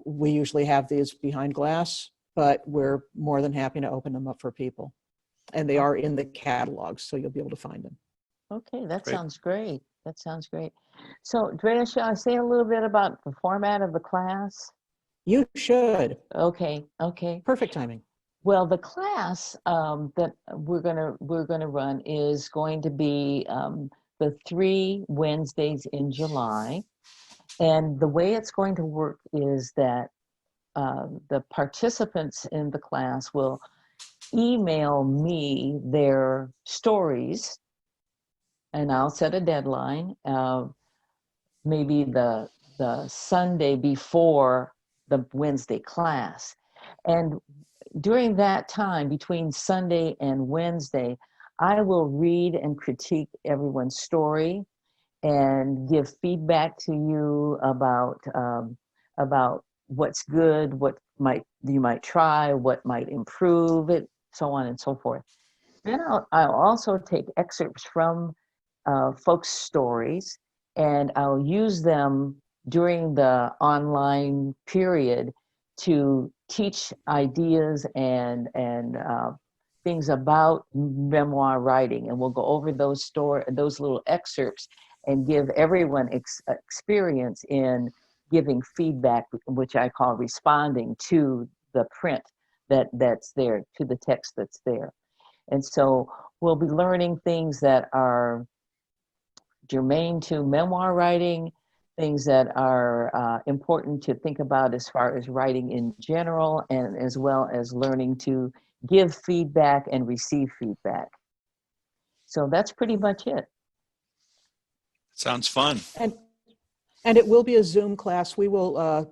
we usually have these behind glass, but we're more than happy to open them up for people. And they are in the catalogs, so you'll be able to find them. Okay, that sounds great. So, Drea, shall I say a little bit about the format of the class? You should. Okay. Perfect timing. Well, the class that we're gonna run is going to be the 3 Wednesdays in July, and the way it's going to work is that the participants in the class will email me their stories, and I'll set a deadline, maybe the Sunday before the Wednesday class. And during that time, between Sunday and Wednesday, I will read and critique everyone's story and give feedback to you about what's good, what you might try, what might improve it, so on and so forth. Then I'll also take excerpts from folks' stories, and I'll use them during the online period to teach ideas and things about memoir writing, and we'll go over those little excerpts and give everyone experience in giving feedback, which I call responding to the print that's there, to the text that's there. And so we'll be learning things that are germane to memoir writing, things that are important to think about as far as writing in general, and as well as learning to give feedback and receive feedback. So that's pretty much it. Sounds fun. And it will be a Zoom class. We will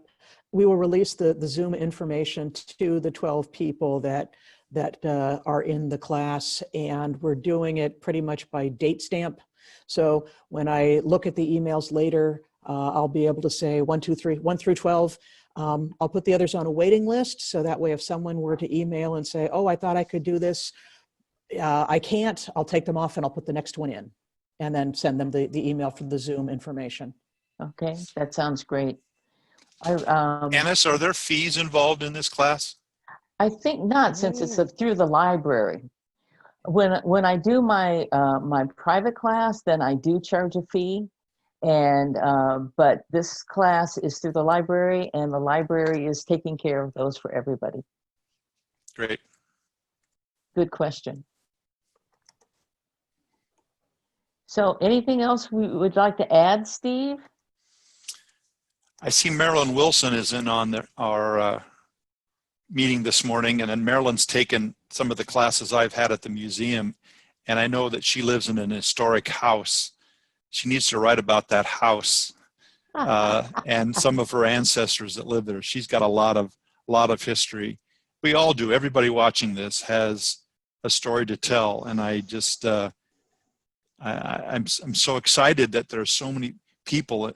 release the Zoom information to the 12 people that are in the class, and we're doing it pretty much by date stamp. So when I look at the emails later, I'll be able to say 1 through 12. I'll put the others on a waiting list, so that way if someone were to email and say, oh, I thought I could do this, I can't, I'll take them off and I'll put the next one in, and then send them the email for the Zoom information. Okay, that sounds great. Annis, are there fees involved in this class? I think not, since it's through the library. When I do my my private class, then I do charge a fee, and but this class is through the library, and the library is taking care of those for everybody. Great. Good question. So anything else we would like to add, Steve? I see Marilyn Wilson is in on our meeting this morning, and then Marilyn's taken some of the classes I've had at the museum, and I know that she lives in an historic house. She needs to write about that house and some of her ancestors that live there. She's got a lot of history. We all do. Everybody watching this has a story to tell, and I just I'm so excited that there are so many people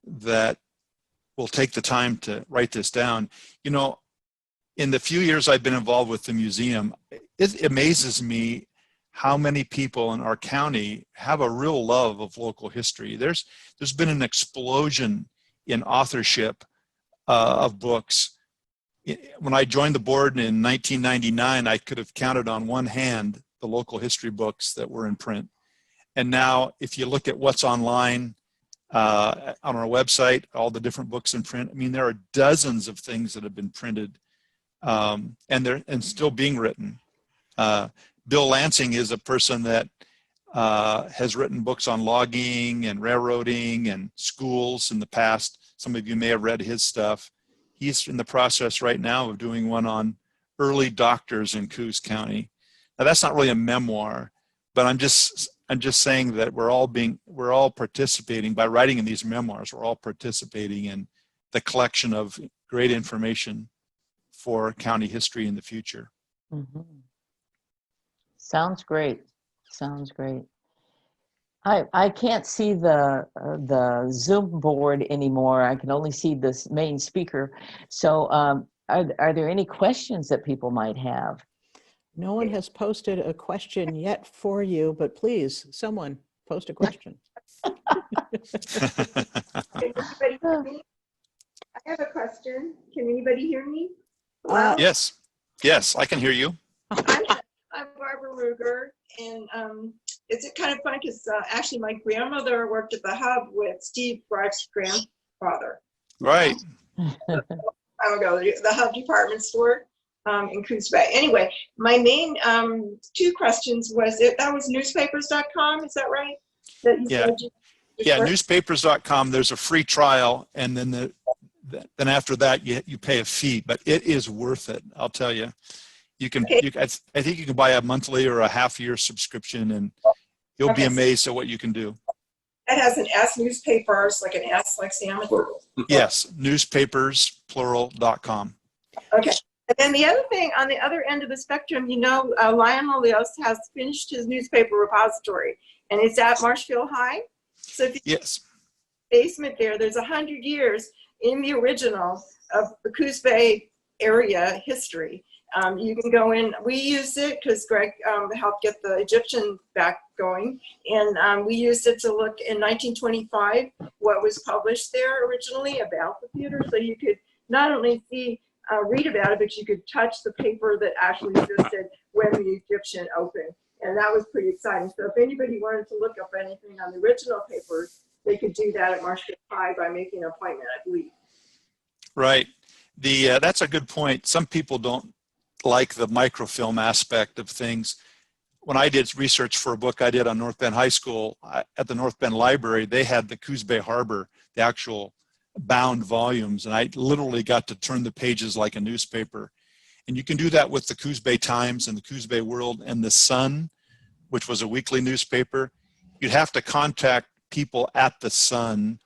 that will take the time to write this down. You know, in the few years I've been involved with the museum, it amazes me how many people in our county have a real love of local history. There's been an explosion in authorship of books. When I joined the board in 1999, I could have counted on one hand the local history books that were in print. And now, if you look at what's online on our website, all the different books in print, I mean, there are dozens of things that have been printed and still being written. Bill Lansing is a person that has written books on logging and railroading and schools in the past. Some of you may have read his stuff. He's in the process right now of doing one on early doctors in Coos County. Now, that's not really a memoir, but I'm just saying that we're all participating by writing in these memoirs. We're all participating in the collection of great information for county history in the future. Mm-hmm. Sounds great. Sounds great. I can't see the Zoom board anymore. I can only see this main speaker. So are there any questions that people might have? No one has posted a question yet for you, but please, someone post a question. Anybody hear me? I have a question. Can anybody hear me? Yes, I can hear you. I'm Barbara Ruger, and it's kind of fun because actually my grandmother worked at the Hub with Steve Greif's grandfather. Right. Time ago, the Hub department store in Coos Bay. Anyway, my main two questions was that was newspapers.com, is that right? Yeah, newspapers.com, there's a free trial, and then after that you pay a fee, but it is worth it, I'll tell you. You can, okay. I think you can buy a monthly or a half-year subscription, and you'll be amazed at what you can do. That has an S, newspapers, like an S, like Sam. Yes, newspapersplural.com. Okay. And then the other thing, on the other end of the spectrum, you know, Lionel Leos has finished his newspaper repository, and it's at Marshfield High. So if you basement there's 100 years in the original of the Coos Bay area history. You can go in, we used it because Greg helped get the Egyptian back going. And we used it to look in 1925, what was published there originally about the theater. So you could not only see, read about it, but you could touch the paper that actually existed when the Egyptian opened. And that was pretty exciting. So if anybody wanted to look up anything on the original papers, they could do that at Marshfield High by making an appointment, I believe. Right. That's a good point. Some people don't like the microfilm aspect of things. When I did research for a book I did on North Bend High School, at the North Bend Library, they had the Coos Bay Harbor, the actual bound volumes, and I literally got to turn the pages like a newspaper. And you can do that with the Coos Bay Times and the Coos Bay World and the Sun, which was a weekly newspaper. You'd have to contact people at the Sun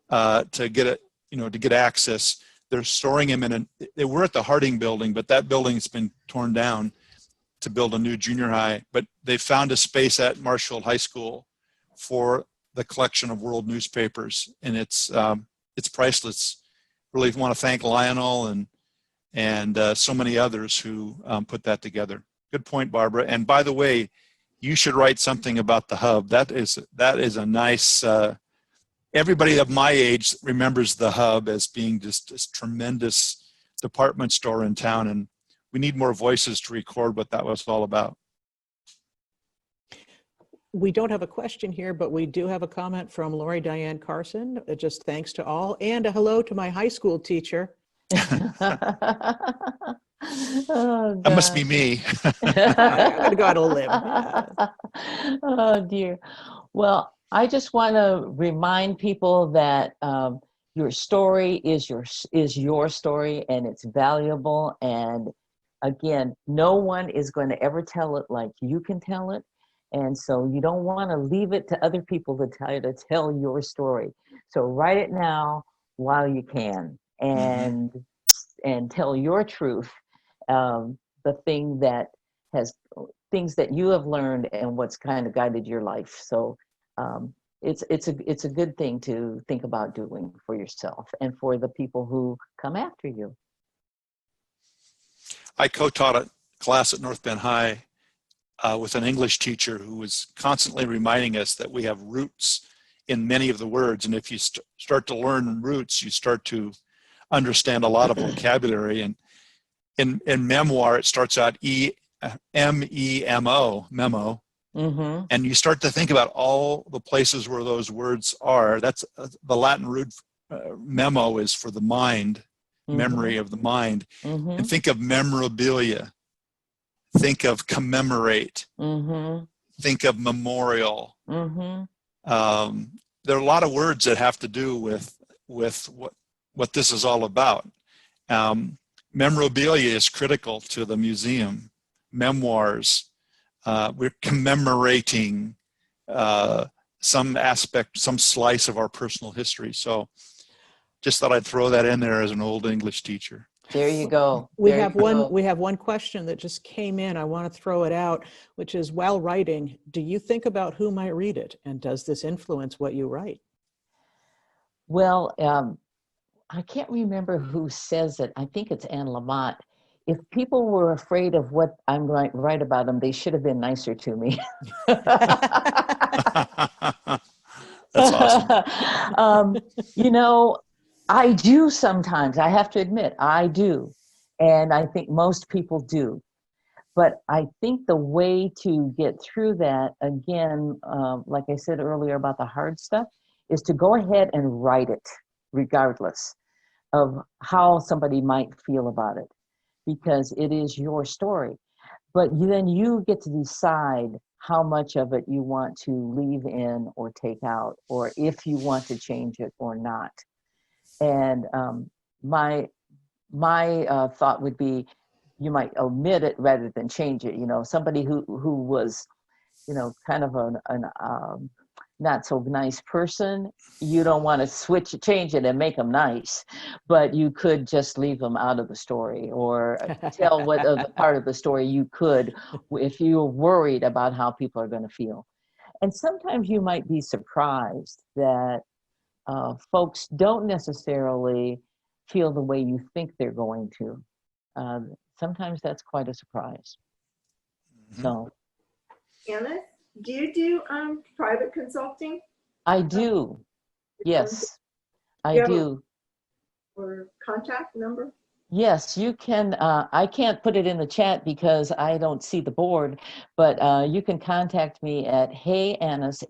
to get it, to get access. They're storing them they were at the Harding building, but that building's been torn down to build a new junior high. But they found a space at Marshfield High School for the collection of world newspapers, and it's priceless. Really want to thank Lionel and so many others who put that together. Good point, Barbara. And by the way, you should write something about the Hub. That is a nice. Everybody of my age remembers the Hub as being just this tremendous department store in town, and we need more voices to record what that was all about. We don't have a question here, but we do have a comment from Lori Diane Carson. Just thanks to all, and a hello to my high school teacher. Oh, that must be me. I'm going to go out on a limb. Yeah. Oh, dear. Well, I just want to remind people that your story is your story, and it's valuable. And again, no one is going to ever tell it like you can tell it. And so you don't want to leave it to other people to tell your story. So write it now while you can, and tell your truth, the things that you have learned and what's kind of guided your life. So it's a good thing to think about doing for yourself and for the people who come after you. I co-taught a class at North Bend High with an English teacher who was constantly reminding us that we have roots in many of the words. And if you start to learn roots, you start to understand a lot of vocabulary. And in memoir, it starts out M-E-M-O, memo. Mm-hmm. And you start to think about all the places where those words are. That's the Latin root memo is for the mind, memory of the mind. And think of memorabilia. Think of commemorate. Think of memorial. There are a lot of words that have to do with what this is all about. Memorabilia is critical to the museum. Memoirs. We're commemorating some aspect, some slice of our personal history. So just thought I'd throw that in there as an old English teacher. There you go. We have one question that just came in. I want to throw it out, which is, while writing, do you think about who might read it? And does this influence what you write? Well, I can't remember who says it. I think it's Anne Lamott. If people were afraid of what I'm going to write about them, they should have been nicer to me. That's awesome. I do sometimes. I have to admit, I do. And I think most people do. But I think the way to get through that, again, like I said earlier about the hard stuff, is to go ahead and write it, regardless of how somebody might feel about it, because it is your story. But then you get to decide how much of it you want to leave in or take out, or if you want to change it or not. And my thought would be, you might omit it rather than change it. Somebody who was, kind of an not so nice person, you don't want to change it and make them nice, but you could just leave them out of the story, or tell what other part of the story you could, if you're worried about how people are going to feel. And sometimes you might be surprised that folks don't necessarily feel the way you think they're going to. sometimes that's quite a surprise. Mhm. So Annis, do you do private consulting? I do. Yes, Do I you have a do. or contact number? Yes, you can. I can't put it in the chat because I don't see the board, but you can contact me at heyannis,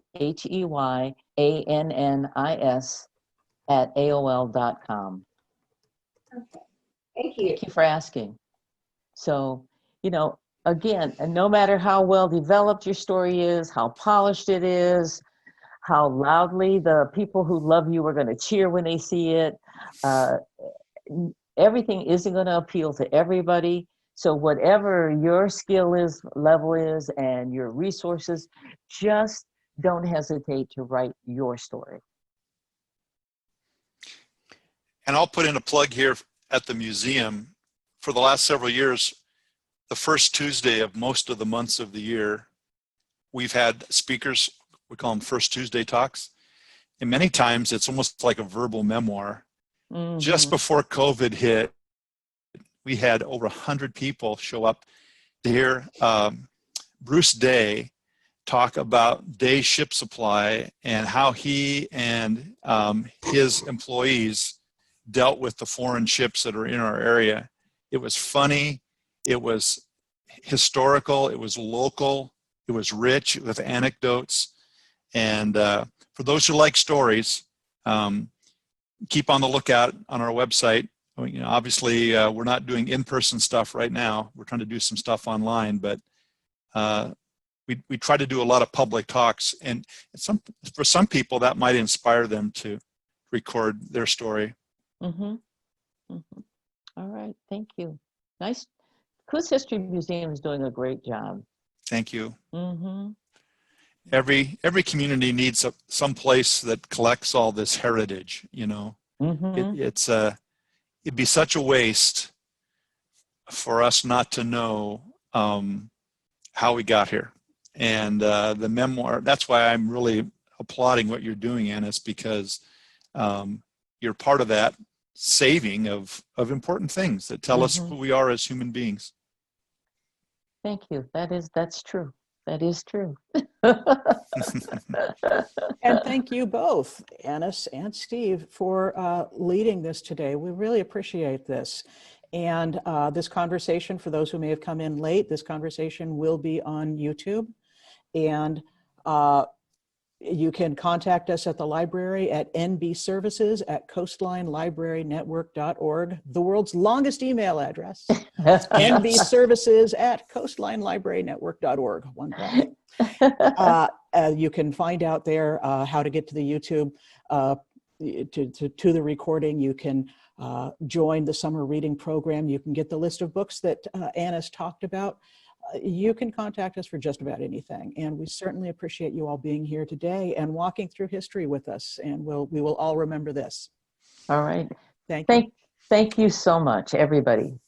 HEYANNIS, at AOL.com. Okay. Thank you. Thank you for asking. So, you know, again, and no matter how well developed your story is, how polished it is, how loudly the people who love you are going to cheer when they see it, uh, everything isn't going to appeal to everybody. So whatever your skill is, level is, and your resources, just don't hesitate to write your story. And I'll put in a plug here at the museum. For the last several years, the first Tuesday of most of the months of the year, we've had speakers, we call them First Tuesday Talks. And many times it's almost like a verbal memoir. Mm-hmm. Just before COVID hit, we had over 100 people show up to hear Bruce Day talk about Day's ship supply and how he and his employees dealt with the foreign ships that are in our area. It was funny, it was historical, it was local, it was rich with anecdotes. And for those who like stories, keep on the lookout on our website. You know, obviously, we're not doing in-person stuff right now. We're trying to do some stuff online, but we try to do a lot of public talks. And for some people, that might inspire them to record their story. Mm-hmm. Mm-hmm. All right, thank you. Nice. Coos History Museum is doing a great job. Thank you. Mm-hmm. Every community needs some place that collects all this heritage. You know, Mm-hmm. it'd be such a waste for us not to know how we got here. And the memoir, that's why I'm really applauding what you're doing, Annis, because you're part of that saving of important things that tell us who we are as human beings. Thank you. That's true. That is true. And thank you both, Annis and Steve, for leading this today. We really appreciate this. And this conversation, for those who may have come in late, this conversation will be on YouTube. And you can contact us at the library at nbservices@coastlinelibrarynetwork.org, the world's longest email address. nbservices@coastlinelibrarynetwork.org, one breath. You can find out there how to get to the YouTube, to the recording. You can join the summer reading program. You can get the list of books that Annis talked about. You can contact us for just about anything. And we certainly appreciate you all being here today and walking through history with us. And we will all remember this. All right. Thank you. Thank you so much, everybody.